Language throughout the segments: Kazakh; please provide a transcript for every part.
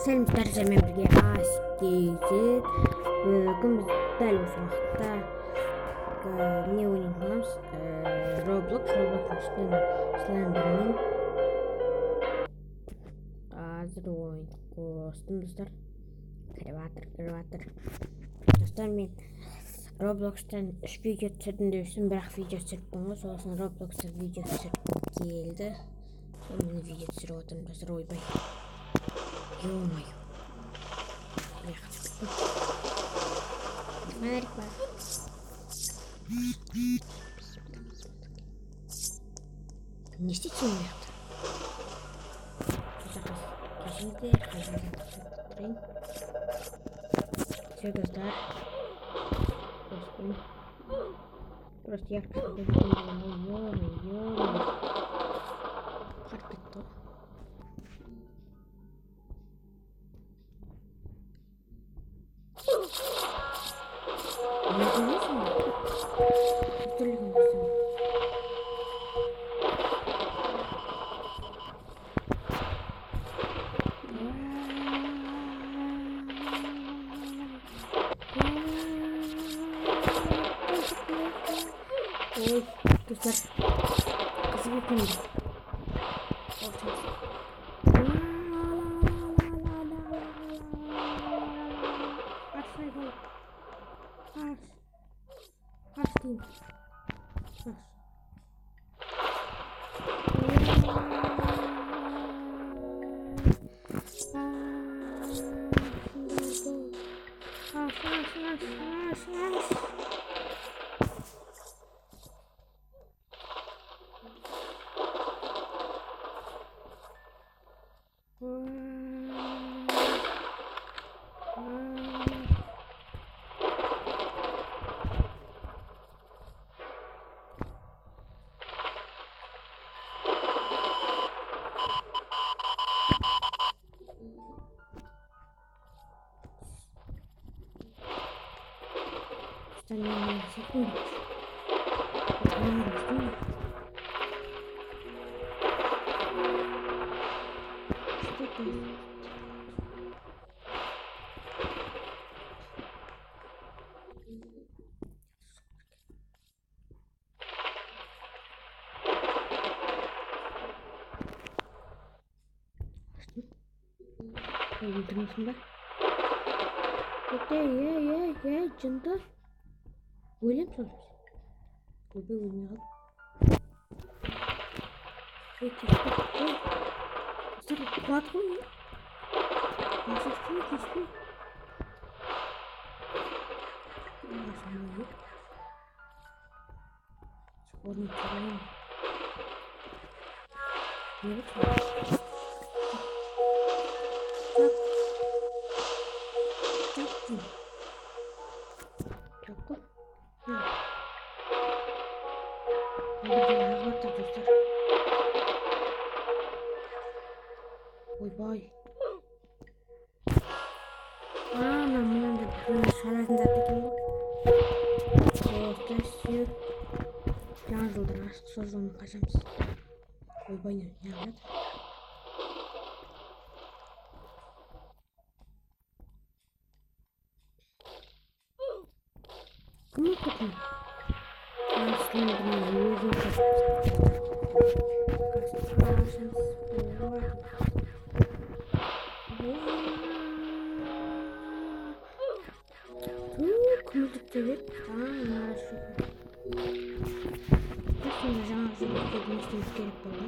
Сәлемдер мен бірге ас-кезек. Бүгін біз дәл осы уақытта не ойнайтын боламыз? Роблоктың ішінен слендермен қазір ойын қостым достар. Кіріватыр. Достар, мен Роблокстан 3 видео түсірдім деушін, бірақ видео түсіріппін ғой, сосын Роблокстан видео түсіріп келді. Мен видео түсіріп отырмын достар, ойбай. Ё-моё. Фонарик бар. Не істейсің ол жақта? Кешіңіздер. Все, достар. Просто ярко. Ё-моё. Қар кетті. Ой, достар, қызық екен. Öldürmüşsün be. Ey, cında. Öyle mi soruyorsun? Öyle olmayalım. Geçti. Sen kuat koy ya. Nasıl geçti? Sporun içine. Ne yapıyorsun? Ойбай. Мынандай бір шаратын зат екен ғой. Достар, сүйек. Жаңа жылдың ашық созылымын қашамыз. Ойбай, не қылады? Кім оқытын? Слендермен өзін қашамыз. Күмілдік төлеп, сонда жаңа жұмысты жұмыстымыз керек болды.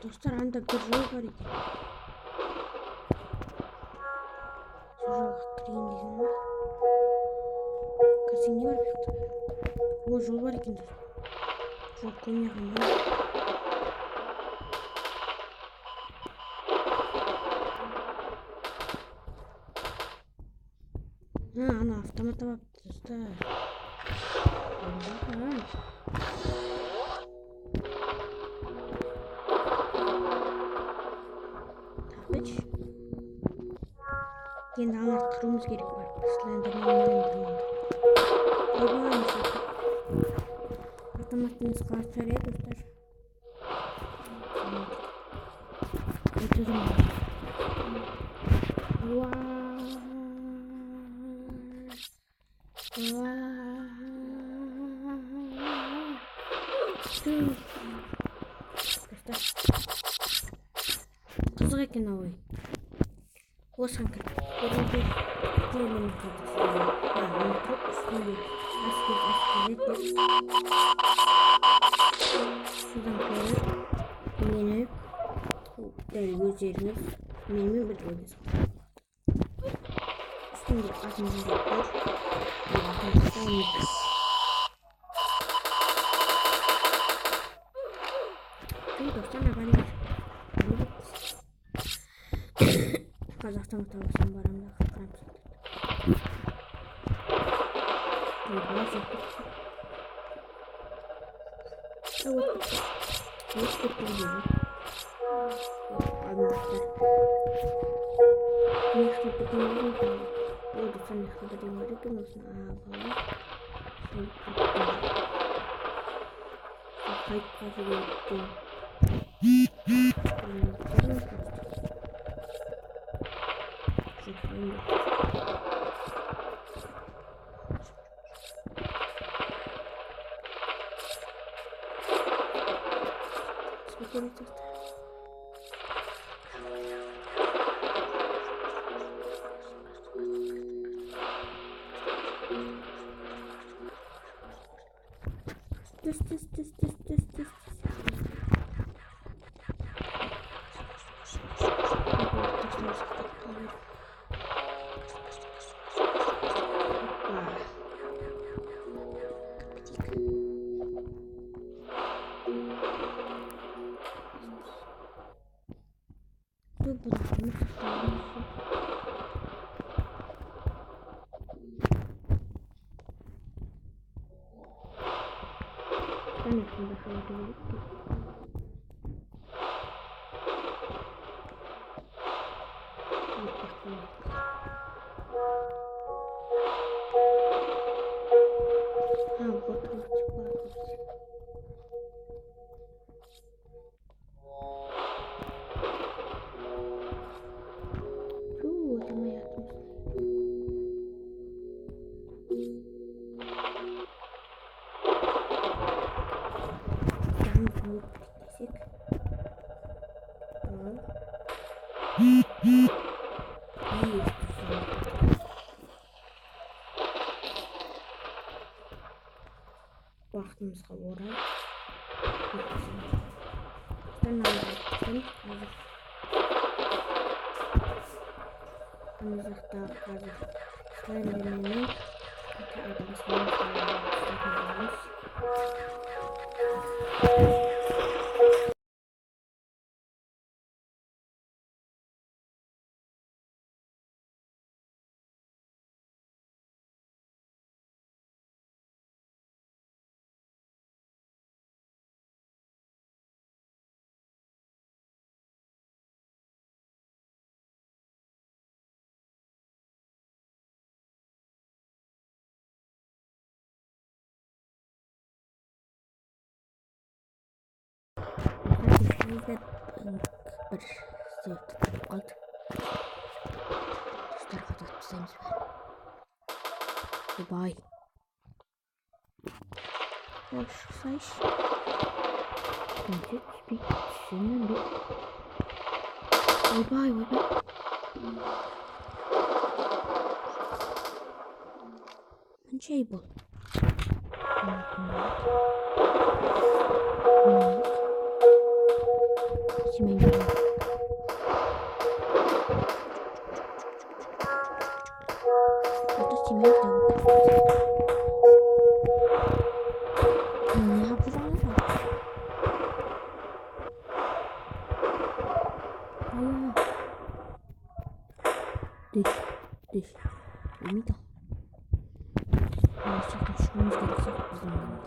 Достар, анда бір жол бар екен. Жоқ, қиын дейсің ба? Қазір не бар бұяқта? О, жол бар екен. Жол көмей қалмай. Ана автомат алыпты, достар. Тағыч. Енді ана қыруымыз керек бар. Слендермен. Автоматтың қалып жарайды, достар. Қызық екен ой. Осыған кіріп. Судан көріп, мені дәл өздеріңіз менімен бір ойдасың. Üstünde atımızı yapıyor. Dostlar haberler. Kazakistan vatandaşının barında kıran çıktı. Буду самих благодарим регионов на Авала. Хайп каждый день. Vaqtimizga orай bir zevkli kaldı. Dostlar kapatmışsınız ben. Bye. Hoş sayış. Önce bir düşünün bir. Bye. Şey bu. Şimdi Ne yapacağım? Hayır. Düş. Ümit al. Gerçekten çıkmamız gerekecek bizim yanımız.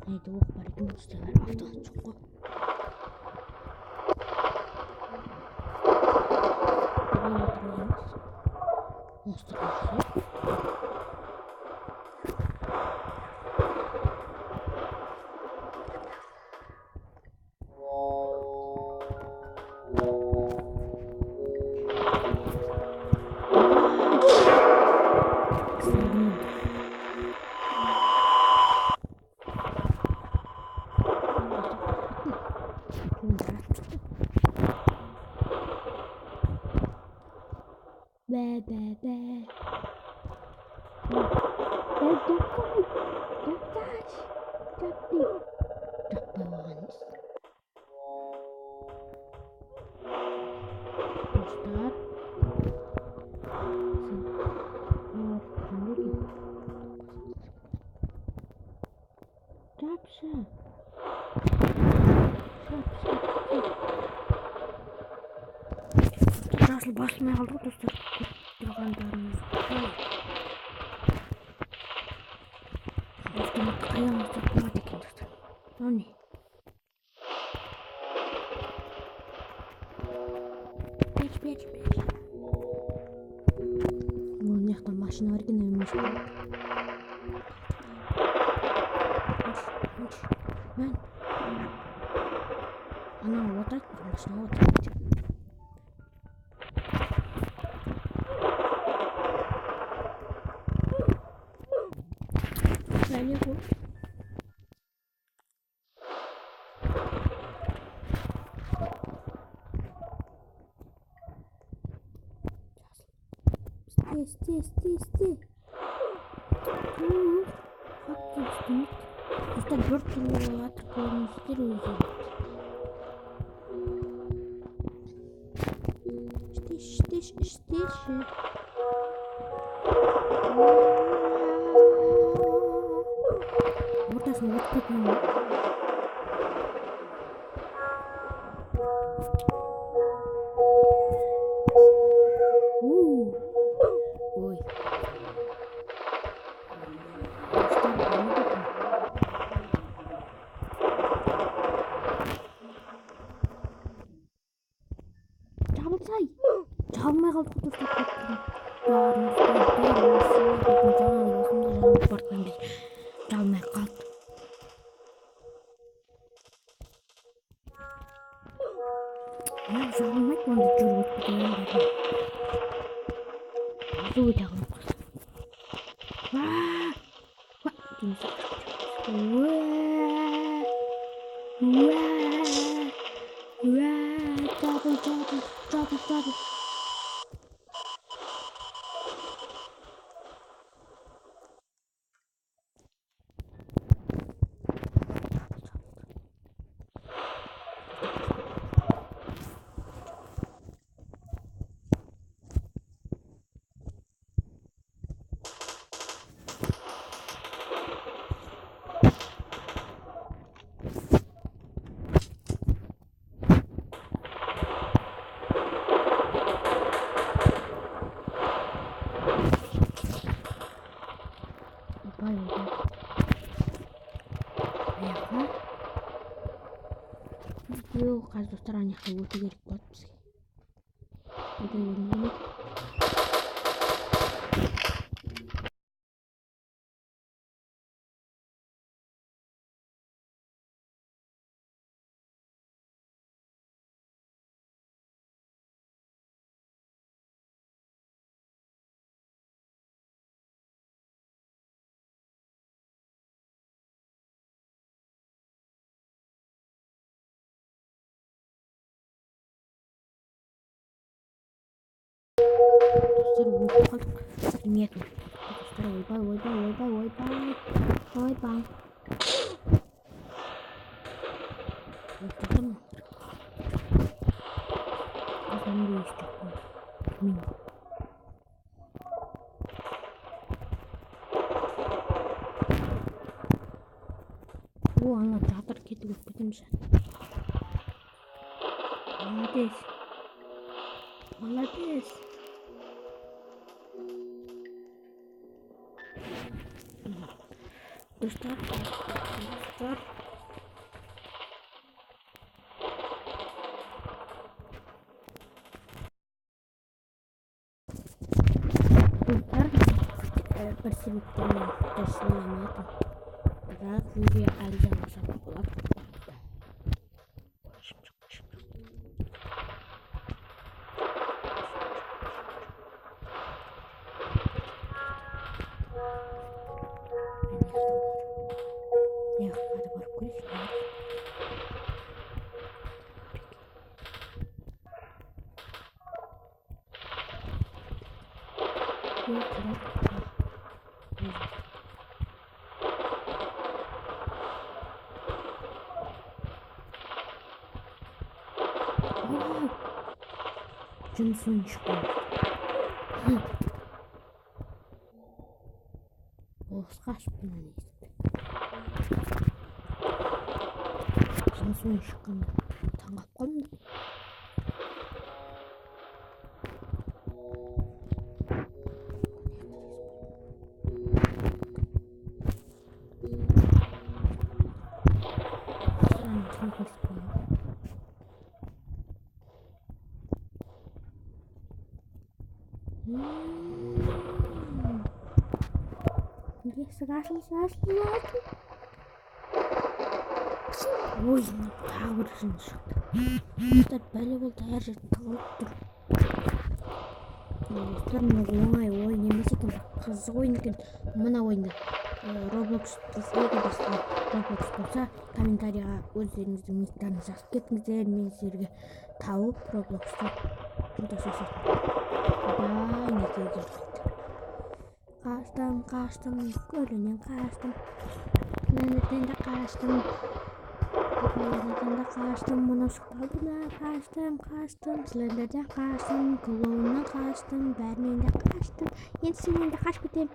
Neydi o bari gösterler alttan çok. Monster başlıyor. Be. Nasıl basmaya aldık dostlar? Yalanlarımız. Dostlar ayağımız tutmaya dikildi. O ne? Beş. Bu neyden maşına var yine ölmüş. Ben. Ana вот так maşına вот так. Ne bu? Сти. Фактически. Просто 4 киловатт полностью розы. Штиш. Вот так вот купим. Ой. Çalmaya kaldık dostlar. Çalmaya kaldık. Ya çalmak mı oldu? Çocuk bir Su jangan double. Yok, қазір достар ана жаққа өту керек болады бізге. Ойбай, ойбай. Достар, өтіп қалдық. Білмедім. Достар, ойбай, ойбай, ойбай, ойбай. Ойбай. Өттім. Қазан да естіп. Білмеймін. О, ана жатыр, кетіп кетеміз. Молодец. Молодец. Достар. Бір себептермен түсінемедім. Бірақ видео әлі жалғасатын болады. Жұмыс ойыншығы. Оғызға ашып мына несіп. Жұмыс ойыншыққа таңғап қалдым. Сразу. Ой, тағы бір жын шықты. Достар, бәле болды, әр жер тығылып тұр. Достар, оңай ойын емес екен, қызық ойын екен. Мына ойында Roblox болса, комментарияға өздеріңіздің никтеріңізді жазып кетіңіздер, мен сіздерге тауып Roblox'та Қаштым, көлінен қаштым, ләнеттен де қаштым, мұны шықпалдына қаштым, сілендерден қаштым, клоуннан қаштым, бәрінен де қаштым, енді сенен де қашып кетем,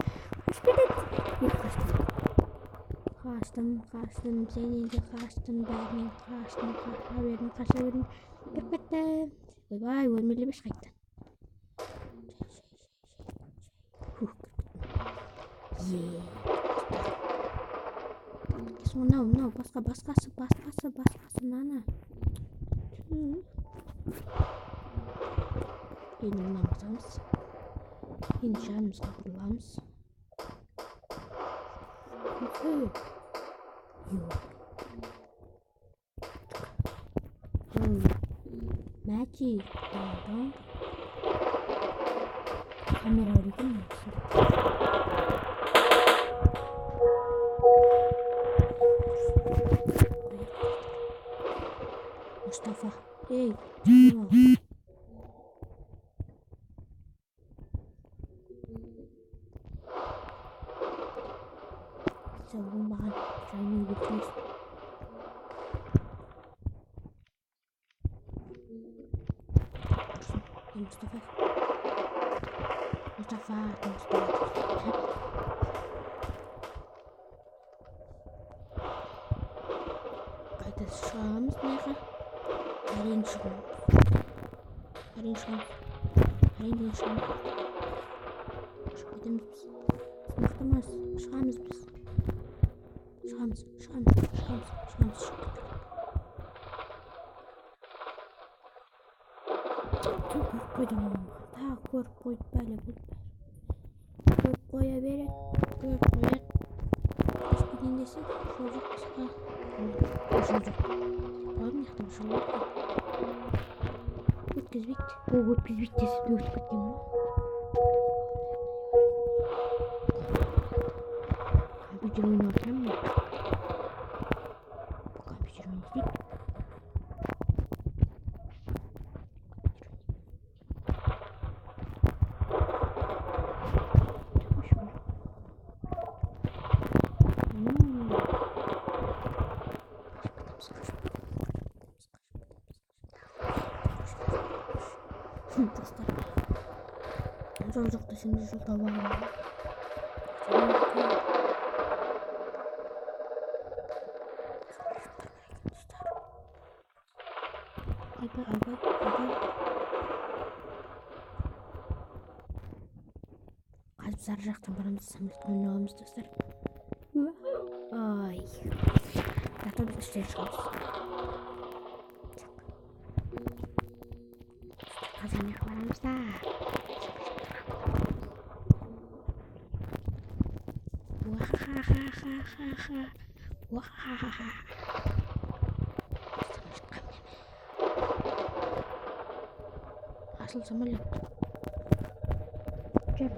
қаштым, сенен де қаштым, бәрінен қаша бердім, кіріп кеттім, ойбай, өлмелемеш қайттан. Мынау басқасы мынаны. Енді мынаны басамыз. Енді жанымызға бұрыламыз. Magic. Kamera öyle mi? Mustafa. Hey. Savun bahan. Çayını götürüyoruz. Mustafa. Қайта шығамыз мынаға. Әрең шығамыз. Шығып кетеміз біз. Сынақтамыз. Шығамыз біз. Шығамыз. Çok koydum ama. Daha kork koy böyle bu. Kork koya verin. Kork koya. Eskiden desin. Çocuk kısa. Çocuk. Oğlum yakta bir şey oldu. Ötküz bitti. O ötküz bitti. Dört bitti mi? Компьютер oyunu mı? Компьютер oyunu. Dostlar. Çocukta şimdi şurada var. Albay. Kalp saracaktan paramızı samet oynayalımız dostlar. Ay. Zaten biz işte çıkarız. Kazanacak paramız da. Vahahaha. Asıl samolyot. Gel.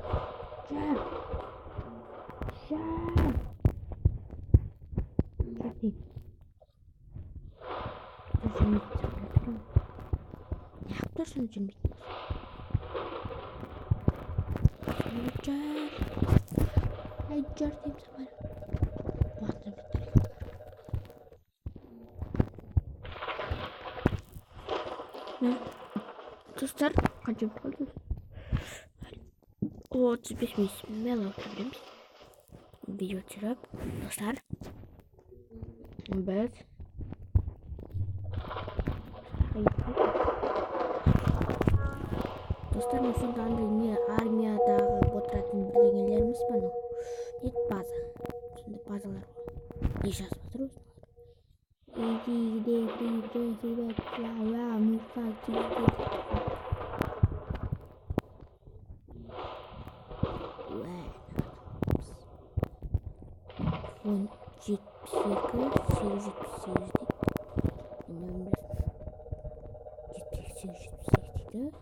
Hadi. Ne yapıyorsun için bitmez. Hayır diyeyim sana. Bahtı bitir. Ne? Dostlar kaçıp kalıyoruz. O 35 mil alabiliriz. Video çırp. Dostlar. Evet. Dostlar şundan da yine armiyada botratın birliklerimiz bana. Net baza. Şimdi bazalar var. İş yazmadırız. Fon jetpack'ı 878'di. Önemli. Jetpack 878'di.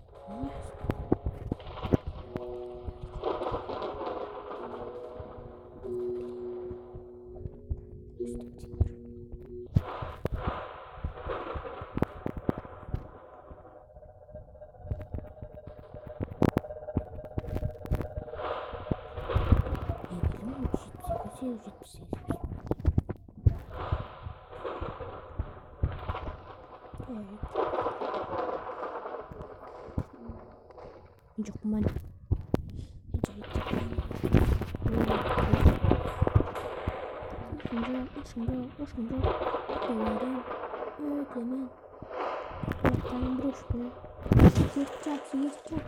Çok man. Şimdi denerim. Ödemen. Kulaklarım boştu. Yes chop.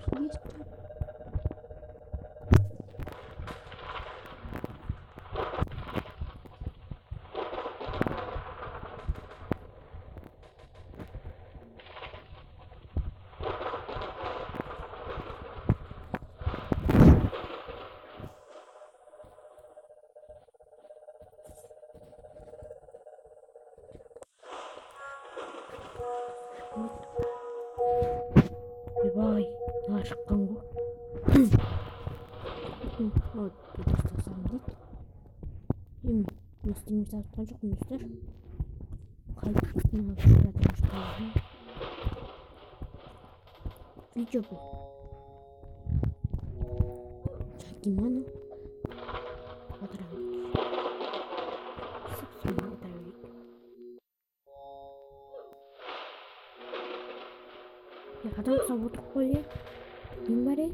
Vay, daha çıkan bu. Evet, bir de istasyondik. Şimdi, istediğimiz atacak mıyızdır? Kalbimden atacakmışlar. Video bu. Gimana? Fotoğraf. Ya kadang sabut kolye gimana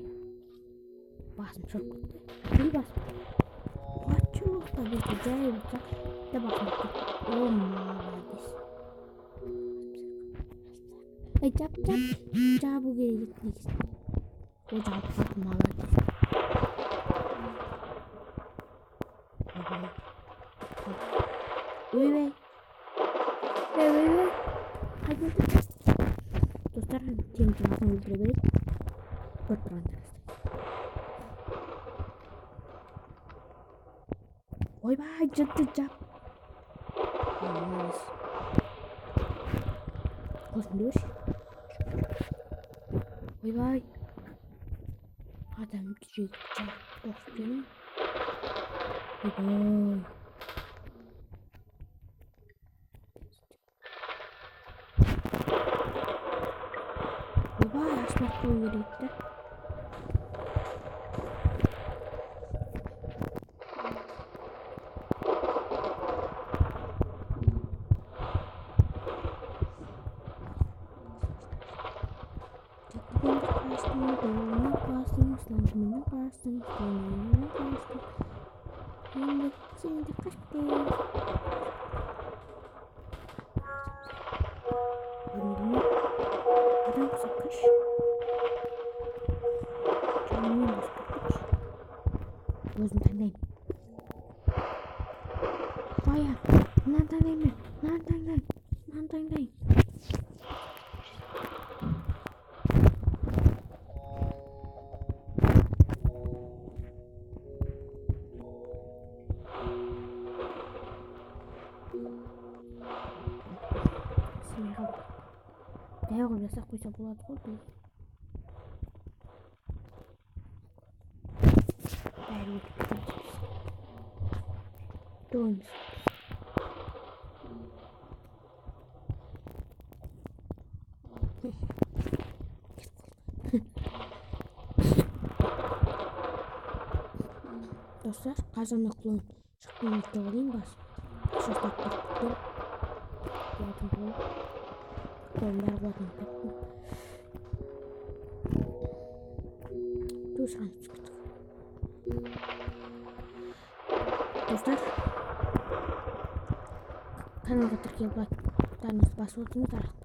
pas çok bir bas çok tabii ki cahil olacak da bakın oh maladis cap bu gelecek o cap maladis evet hadi dostlar темір жағасын өлтіре береді. Көріп тұрғандар. Ойбай, жыртты жап. Қосын дөрші. Ойбай. Адам жүрек жап. Оқып жүрім. Ойбай. Ойбай, ашмақ қою керек та. Өзім таңдаймын. Қоя, мынаны таңдаймын. Дәуір жасақ қойса болады ғой бұл. Бәрі доймыз. Достар, қазан ақылын шықтың өтті олайын бас. Шастап көріпті. Болатын бұл. Қолын бәрі болатын көптің. Тұсыған түскіті. Достар, каналға тіркеліп лайктарыңызды басып отырыңыз, арықтар.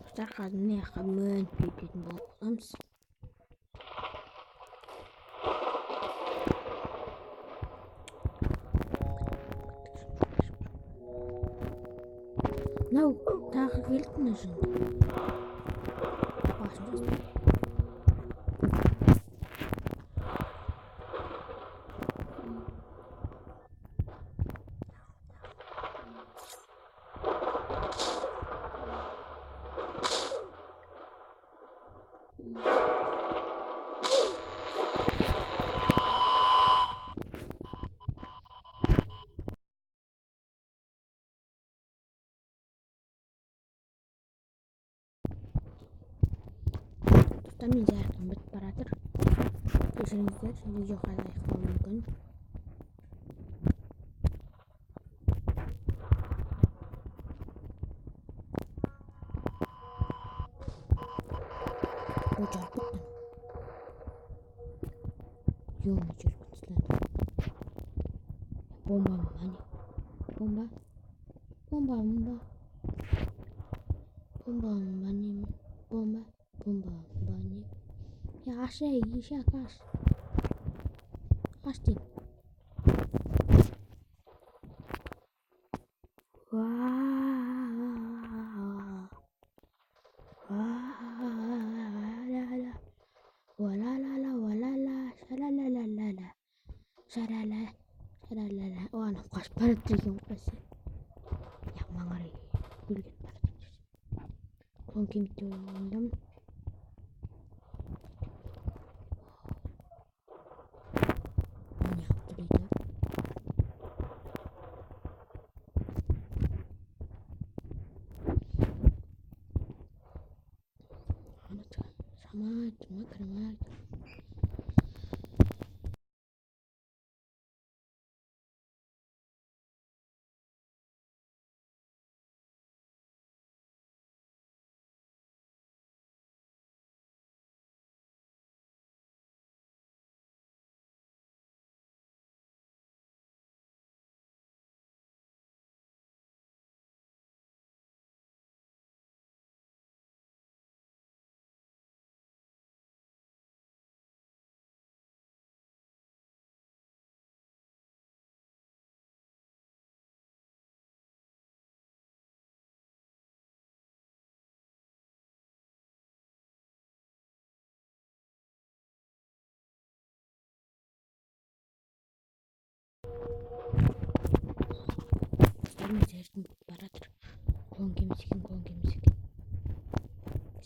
Достар, қазір мына жаққа мөніп кететін боламыз. Мынау тағы келді мына жынды. Басын жасты. Мен жарқын бітіп баратыр. Кешіріңіздер, видео қалай қалуы мүмкін. О, жарып біттім. Ё-мо, жарып біттілер. Бомба мә не? Бомба не? Я аш ей, ишак аш. Аш дейін. Шаралала. Оған қашып барады деген қойсы. Яғман қарай. Өлгет барады. Соң кемітте ойындамын. Sama, Кемесі еркін баратыр. Клон кемесі екен.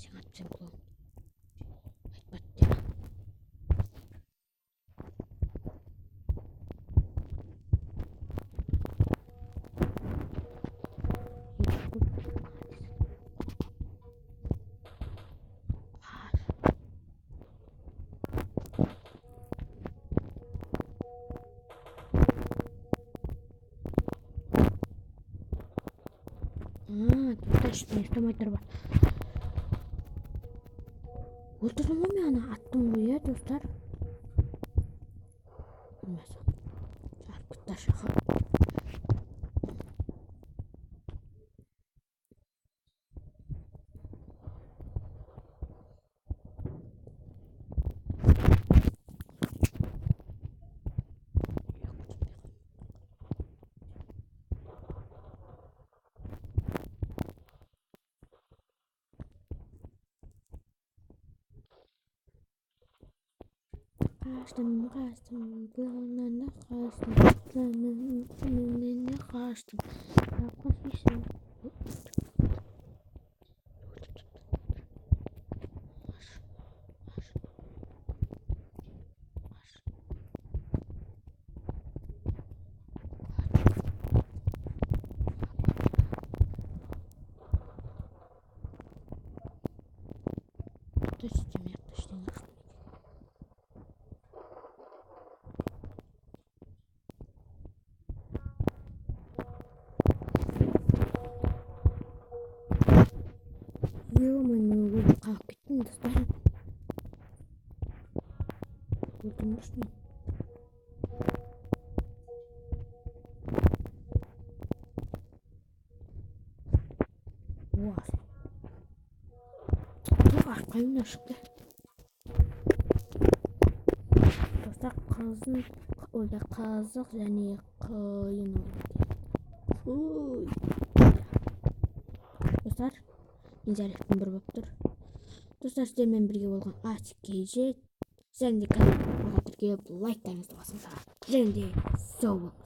Сен атпасаң клон. Айтпады деп. Достар işte ұйықтамай тұр бар. Өлтірдім ғой мен ана аттым ғой иә достар. Білмесем. Арпыттар шақа. Kaçtım, planlarına kaçtım. Yapmak bir şey. Yaklaştım. Ё-моё, қалып кеттім достар. Өлтірмеш мен. Арқайымнан шықты. Достар қазық және қиын достар, мен жарықтың бір болып тұр. Достар, сіздермен бірге болған ASKJ және де каналға тіркеліп лайктарыңызды басыңыздар. Және де сау болыңыздар.